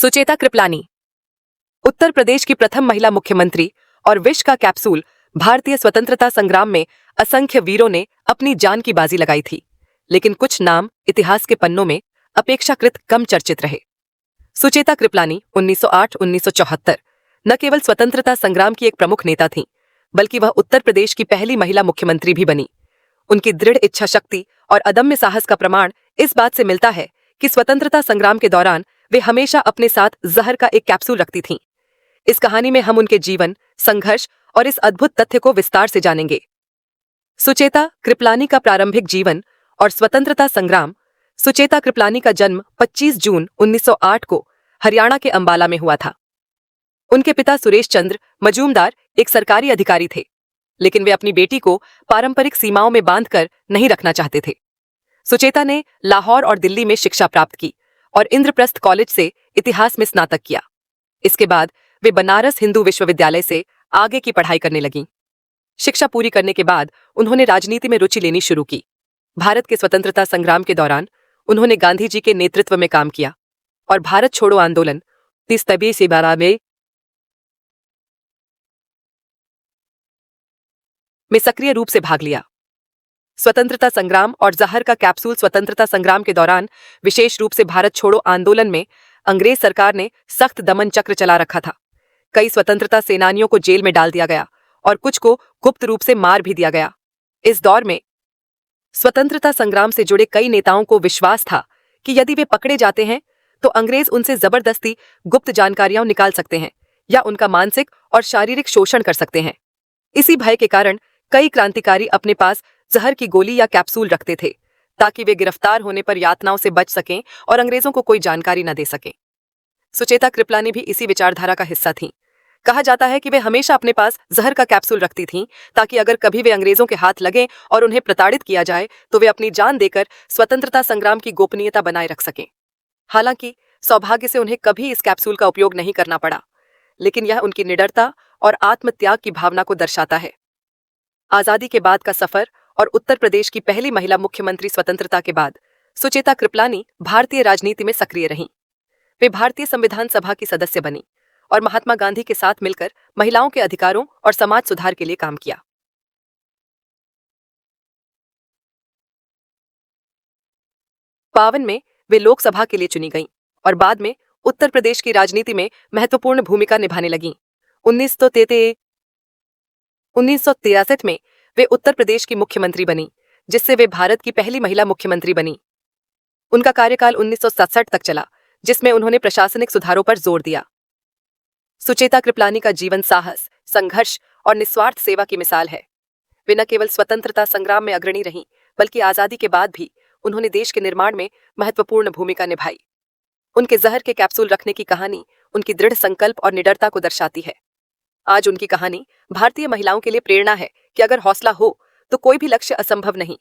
सुचेता कृपलानी उत्तर प्रदेश की प्रथम महिला मुख्यमंत्री और विष का कैप्सूल। भारतीय स्वतंत्रता संग्राम में असंख्य वीरों ने अपनी जान की बाजी लगाई थी, लेकिन कुछ नाम इतिहास के पन्नों में अपेक्षाकृत कम चर्चित रहे। सुचेता कृपलानी 1908-1974 न केवल स्वतंत्रता संग्राम की एक प्रमुख नेता थीं, बल्कि वह उत्तर प्रदेश की पहली महिला मुख्यमंत्री भी बनी। उनकी दृढ़ इच्छा शक्ति और अदम्य साहस का प्रमाण इस बात से मिलता है कि स्वतंत्रता संग्राम के दौरान वे हमेशा अपने साथ जहर का एक कैप्सूल रखती थीं। इस कहानी में हम उनके जीवन, संघर्ष और इस अद्भुत तथ्य को विस्तार से जानेंगे। सुचेता कृपलानी का प्रारंभिक जीवन और स्वतंत्रता संग्राम। सुचेता कृपलानी का जन्म 25 जून 1908 को हरियाणा के अंबाला में हुआ था। उनके पिता सुरेश चंद्र मजूमदार एक सरकारी अधिकारी थे, लेकिन वे अपनी बेटी को पारंपरिक सीमाओं में बांधकर नहीं रखना चाहते थे। सुचेता ने लाहौर और दिल्ली में शिक्षा प्राप्त की और इंद्रप्रस्थ कॉलेज से इतिहास में स्नातक किया। इसके बाद वे बनारस हिंदू विश्वविद्यालय से आगे की पढ़ाई करने लगीं। शिक्षा पूरी करने के बाद उन्होंने राजनीति में रुचि लेनी शुरू की। भारत के स्वतंत्रता संग्राम के दौरान उन्होंने गांधी जी के नेतृत्व में काम किया और भारत छोड़ो आंदोलन 30 में सक्रिय रूप से भाग लिया। स्वतंत्रता संग्राम और जहर का कैप्सूल। स्वतंत्रता संग्राम के दौरान विशेष रूप से भारत छोड़ो आंदोलन में अंग्रेज सरकार ने सख्त दमन चक्र चला रखा था। कई स्वतंत्रता सेनानियों को जेल में डाल दिया गया और कुछ को गुप्त रूप से मार भी दिया गया। इस दौर में स्वतंत्रता संग्राम से जुड़े कई नेताओं को विश्वास था कि यदि वे पकड़े जाते हैं तो अंग्रेज उनसे जबरदस्ती गुप्त जानकारियां निकाल सकते हैं या उनका मानसिक और शारीरिक शोषण कर सकते हैं। इसी भय के कारण कई क्रांतिकारी अपने पास जहर की गोली या कैप्सूल रखते थे, ताकि वे गिरफ्तार होने पर यातनाओं से बच सकें और अंग्रेजों को कोई जानकारी न दे सकें। सुचेता कृपलानी भी इसी विचारधारा का हिस्सा थीं। कहा जाता है कि वे हमेशा अपने पास जहर का कैप्सूल रखती थीं, ताकि अगर कभी वे अंग्रेजों के हाथ लगें और उन्हें प्रताड़ित किया जाए तो वे अपनी जान देकर स्वतंत्रता संग्राम की गोपनीयता बनाए रख सकें। हालांकि सौभाग्य से उन्हें कभी इस कैप्सूल का उपयोग नहीं करना पड़ा, लेकिन यह उनकी निडरता और आत्मत्याग की भावना को दर्शाता है। आजादी के बाद का सफर और उत्तर प्रदेश की पहली महिला मुख्यमंत्री। स्वतंत्रता के बाद सुचेता कृपलानी भारतीय राजनीति में सक्रिय रहीं। वे भारतीय संविधान सभा की सदस्य बनी और महात्मा गांधी के साथ मिलकर महिलाओं के अधिकारों और समाज सुधार के लिए काम किया। 1952 में वे लोकसभा के लिए चुनी गईं और बाद में उत्तर प्रदेश की राजनीति में महत्वपूर्ण भूमिका निभाने लगीं। 1963 में वे उत्तर प्रदेश की मुख्यमंत्री बनी, जिससे वे भारत की पहली महिला मुख्यमंत्री बनी। उनका कार्यकाल 1967 तक चला, जिसमें उन्होंने प्रशासनिक सुधारों पर जोर दिया। सुचेता कृपलानी का जीवन साहस, संघर्ष और निस्वार्थ सेवा की मिसाल है। वे न केवल स्वतंत्रता संग्राम में अग्रणी रहीं, बल्कि आजादी के बाद भी उन्होंने देश के निर्माण में महत्वपूर्ण भूमिका निभाई। उनके जहर के कैप्सूल रखने की कहानी उनकी दृढ़ संकल्प और निडरता को दर्शाती है। आज उनकी कहानी भारतीय महिलाओं के लिए प्रेरणा है कि अगर हौसला हो तो कोई भी लक्ष्य असंभव नहीं।